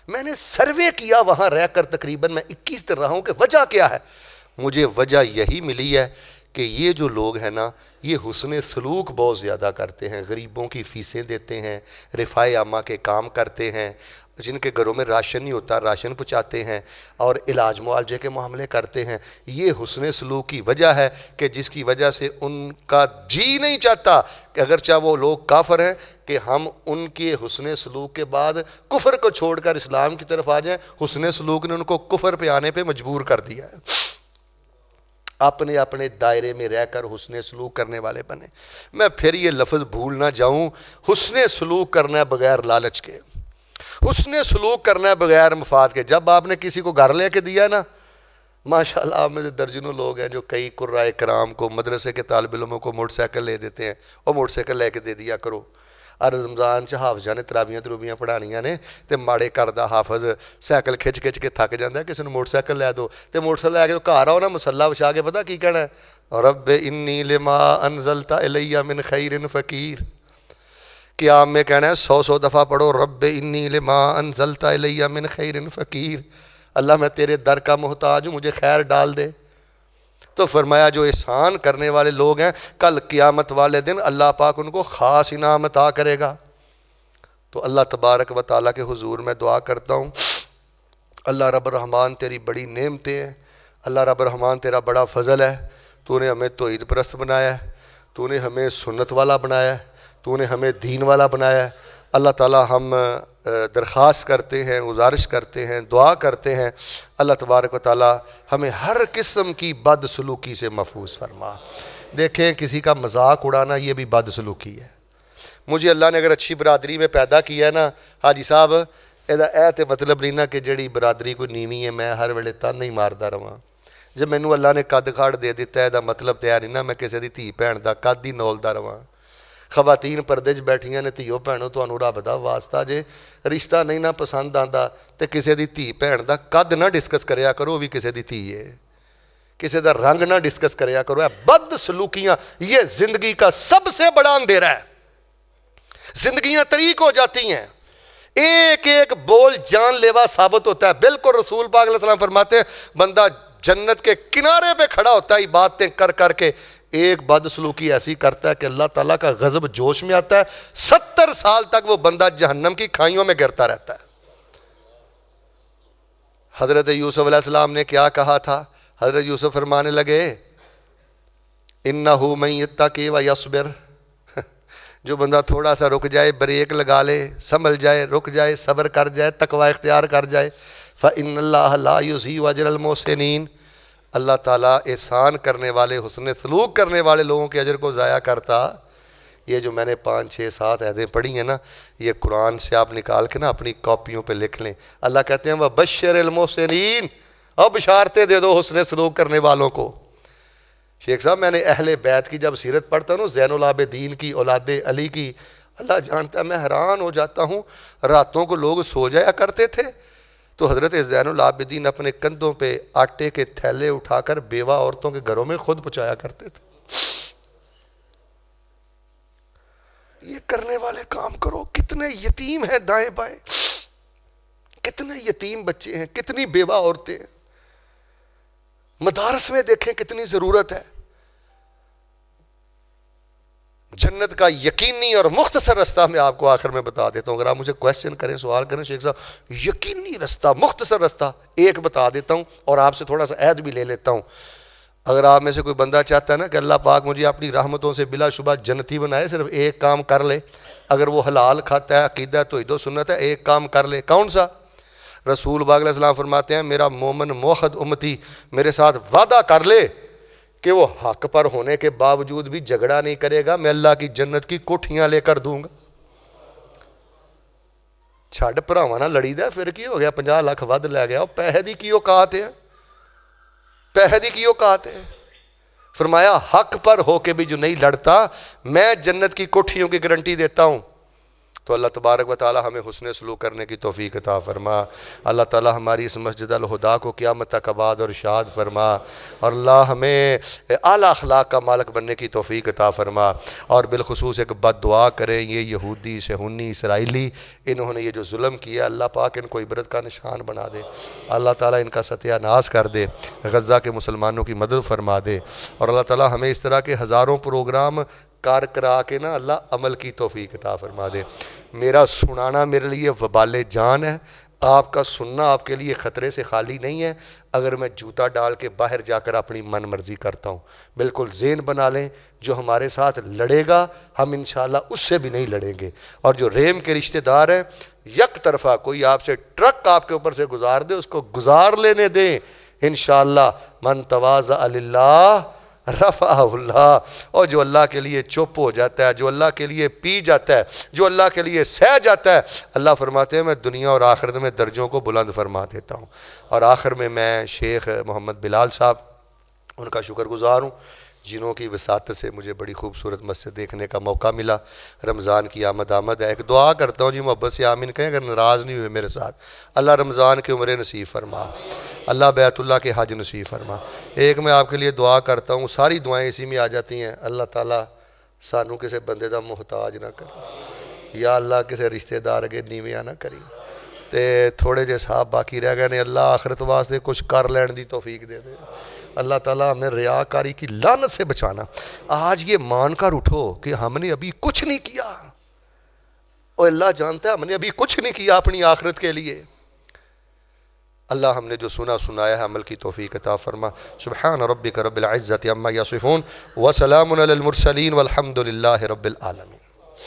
میں نے سروے کیا وہاں رہ کر، تقریباً میں 21 دن رہا ہوں، کہ وجہ کیا ہے. مجھے وجہ یہی ملی ہے کہ یہ جو لوگ ہیں نا، یہ حسن سلوک بہت زیادہ کرتے ہیں، غریبوں کی فیسیں دیتے ہیں، رفاع عامہ کے کام کرتے ہیں، جن کے گھروں میں راشن نہیں ہوتا راشن پہنچاتے ہیں، اور علاج معالجے کے معاملے کرتے ہیں. یہ حسن سلوک کی وجہ ہے کہ جس کی وجہ سے ان کا جی نہیں چاہتا کہ اگرچہ وہ لوگ کافر ہیں کہ ہم ان کے حسن سلوک کے بعد کفر کو چھوڑ کر اسلام کی طرف آ جائیں. حسن سلوک نے ان کو کفر پہ آنے پہ مجبور کر دیا ہے. اپنے اپنے دائرے میں رہ کر حسن سلوک کرنے والے بنے. میں پھر یہ لفظ بھول نہ جاؤں، حسن سلوک کرنا ہے بغیر لالچ کے، حسن سلوک کرنا ہے بغیر مفاد کے. جب آپ نے کسی کو گھر لے کے دیا نا، ماشاءاللہ آپ میں سے درجنوں لوگ ہیں جو کئی قرائے کرام کو، مدرسے کے طالب علموں کو موٹر سائیکل لے دیتے ہیں، اور موٹر سائیکل لے کے دے دیا کرو. اور رمضان چ حافظاں نے ترابیاں پڑھانیاں نے تے ماڑے گھر دا حافظ سائیکل کھچ کے تھک جاندا ہے، کسی نے موٹر سائیکل لے دو تے موٹر سائیکل لے کے گھر آؤ نا، مصلی وچھا کے پتہ کی کہنا ہے، رب انی لما انزلت الی من خیر فقیر. قیام میں کہنا ہے 100 دفعہ پڑھو، رب انی لما انزلت الی من خیر فقیر. اللہ میں تیرے در کا محتاج ہوں، مجھے خیر ڈال دے. تو فرمایا جو احسان کرنے والے لوگ ہیں کل قیامت والے دن اللہ پاک ان کو خاص انعام عطا کرے گا. تو اللہ تبارک و تعالیٰ کے حضور میں دعا کرتا ہوں، اللہ رب الرحمن تیری بڑی نعمتیں ہیں، اللہ رب الرحمن تیرا بڑا فضل ہے. تو نے ہمیں توحید پرست بنایا ہے، تو نے ہمیں سنت والا بنایا ہے، تو نے ہمیں دین والا بنایا ہے. اللہ تعالیٰ ہم درخواست کرتے ہیں، گزارش کرتے ہیں، دعا کرتے ہیں، اللہ تبارک و تعالیٰ ہمیں ہر قسم کی بد سلوکی سے محفوظ فرما. دیکھیں کسی کا مذاق اڑانا یہ بھی بد سلوکی ہے. مجھے اللہ نے اگر اچھی برادری میں پیدا کیا ہے نا حاجی صاحب، اے تے مطلب نہیں نا کہ جڑی برادری کوئی نیوی ہے میں ہر ویلے تن نہیں ماردا رہواں. جب مینوں اللہ نے قد کھاڑ دے دیتا ہے دا مطلب تے نہیں نا میں کسی دی دھی بھین دا قد ہی نولدا رہواں. خواتین پردے 'چ بیٹھیاں نے، تھیو بھینو تانوں رب دا واسطہ جے رشتہ نہیں نہ پسند آندا تے کسی دی دھی بھین دا قد نہ ڈسکس کریا کرو، وہ بھی کسی دی دھی ہے. کسی دا رنگ نہ ڈسکس کریا کرو. بد سلوکیاں یہ زندگی کا سب سے بڑا اندھیرا ہے. زندگیاں طریق ہو جاتی ہیں، ایک ایک بول جان لیوا ثابت ہوتا ہے. بالکل رسول پاک علیہ السلام فرماتے ہیں بندہ جنت کے کنارے پہ کھڑا ہوتا ہے باتیں کر کر کے، ایک بد سلوکی ایسی کرتا ہے کہ اللہ تعالیٰ کا غضب جوش میں آتا ہے، 70 سال تک وہ بندہ جہنم کی کھائیوں میں گرتا رہتا ہے. حضرت یوسف علیہ السلام نے کیا کہا تھا؟ حضرت یوسف فرمانے لگے اِنَّهُ مَن يَتَّقِ وَيَصْبِرْ، جو بندہ تھوڑا سا رک جائے، بریک لگا لے، سنبھل جائے، رک جائے، صبر کر جائے، تقوی اختیار کر جائے، فَإِنَّ اللَّهَ لَا يُضِيعُ أَجْرَ الْمُحْسِنِينَ، اللہ تعالیٰ احسان کرنے والے، حسن سلوک کرنے والے لوگوں کے اجر کو ضائع کرتا. یہ جو میں نے 5 6 7 آیتیں پڑھی ہیں نا، یہ قرآن سے آپ نکال کے نا اپنی کاپیوں پہ لکھ لیں. اللہ کہتے ہیں وَبَشِّرِ الْمُحْسِنِينَ، اور بشارتیں دے دو حسن سلوک کرنے والوں کو. شیخ صاحب میں نے اہل بیت کی جب سیرت پڑھتا ہوں، زین العابدین کی، اولاد علی کی، اللہ جانتا ہے میں حیران ہو جاتا ہوں. راتوں کو لوگ سو جایا کرتے تھے تو حضرت زین العابدین اپنے کندھوں پہ آٹے کے تھیلے اٹھا کر بیوہ عورتوں کے گھروں میں خود پہنچایا کرتے تھے. یہ کرنے والے کام کرو. کتنے یتیم ہیں دائیں بائیں، کتنے یتیم بچے ہیں، کتنی بیوہ عورتیں ہیں. مدارس میں دیکھیں کتنی ضرورت ہے. جنت کا یقینی اور مختصر رستہ میں آپ کو آخر میں بتا دیتا ہوں. اگر آپ مجھے کویسچن کریں، سوال کریں شیخ صاحب، یقینی رستہ، مختصر رستہ ایک بتا دیتا ہوں اور آپ سے تھوڑا سا عہد بھی لے لیتا ہوں. اگر آپ میں سے کوئی بندہ چاہتا ہے نا کہ اللہ پاک مجھے اپنی رحمتوں سے بلا شبہ جنتی بنائے، صرف ایک کام کر لے. اگر وہ حلال کھاتا ہے، عقیدہ توحید و سنت ہے، ایک کام کر لے. کون سا؟ رسول باغ علیہ السلام فرماتے ہیں میرا مومن موحد امتی میرے ساتھ وعدہ کر لے کہ وہ حق پر ہونے کے باوجود بھی جھگڑا نہیں کرے گا، میں اللہ کی جنت کی کوٹھیاں لے کر دوں گا. چھڈ بھراواں نال لڑی دا پھر کی ہو گیا، 50 لاکھ ود لے گیا، پیسے دی کی اوقات ہے، پیسے دی کی اوقات ہے. فرمایا حق پر ہو کے بھی جو نہیں لڑتا میں جنت کی کوٹھیوں کی گارنٹی دیتا ہوں. تو اللہ تبارک و تعالی ہمیں حسن سلوک کرنے کی توفیق عطا فرما. اللہ تعالی ہماری اس مسجد الہدا کو قیامت تک آباد اور شاد فرما، اور اللہ ہمیں اعلیٰ اخلاق کا مالک بننے کی توفیق عطا فرما. اور بالخصوص ایک بد دعا کریں، یہ یہودی صہیونی اسرائیلی، انہوں نے یہ جو ظلم کیا، اللہ پاک ان کو عبرت کا نشان بنا دے، اللہ تعالیٰ ان کا ستیہ ناش کر دے، غزہ کے مسلمانوں کی مدد فرما دے. اور اللہ تعالیٰ ہمیں اس طرح کے ہزاروں پروگرام کار کرا کے نا اللہ عمل کی توفیق عطا فرما دے. میرا سنانا میرے لیے وبال جان ہے، آپ کا سننا آپ کے لیے خطرے سے خالی نہیں ہے. اگر میں جوتا ڈال کے باہر جا کر اپنی من مرضی کرتا ہوں، بالکل ذہن بنا لیں جو ہمارے ساتھ لڑے گا ہم انشاءاللہ اس سے بھی نہیں لڑیں گے. اور جو ریم کے رشتہ دار ہیں، یک طرفہ کوئی آپ سے ٹرک آپ کے اوپر سے گزار دے، اس کو گزار لینے دیں انشاءاللہ. من تواضع للہ رفعہ اللہ. اور جو اللہ کے لیے چپ ہو جاتا ہے، جو اللہ کے لیے پی جاتا ہے، جو اللہ کے لیے سہ جاتا ہے، اللہ فرماتے ہیں میں دنیا اور آخرت میں درجوں کو بلند فرما دیتا ہوں. اور آخر میں شیخ محمد بلال صاحب ان کا شکر گزار ہوں، جنہوں کی وساطت سے مجھے بڑی خوبصورت مسجد دیکھنے کا موقع ملا. رمضان کی آمد ہے، ایک دعا کرتا ہوں جی محبت سے آمین کہیں، اگر ناراض نہیں ہوئے میرے ساتھ. اللہ رمضان کی عمریں نصیب فرما، اللہ بیت اللہ کے حج نصیب فرما. ایک میں آپ کے لیے دعا کرتا ہوں، ساری دعائیں اسی میں آ جاتی ہیں. اللہ تعالیٰ سانو کسی بندے دا محتاج نہ کرے، یا اللہ کسی رشتہ دار اگے نیویاں نہ کری، تے تھوڑے جے صاحب باقی رہ گئے نے، اللہ آخرت واسطے کچھ کر لین دی توفیق دے دے. اللہ تعالیٰ ہمیں ریاکاری کی لعنت سے بچانا. آج یہ مان کر اٹھو کہ ہم نے ابھی کچھ نہیں کیا، اور اللہ جانتا ہے ہم نے ابھی کچھ نہیں کیا اپنی آخرت کے لیے. اللہ ہم نے جو سنایا ہے عمل کی توفیق عطا فرما. سبحان ربک رب العزت عما یصفون وسلام علی المرسلین والحمد للہ رب العالمین.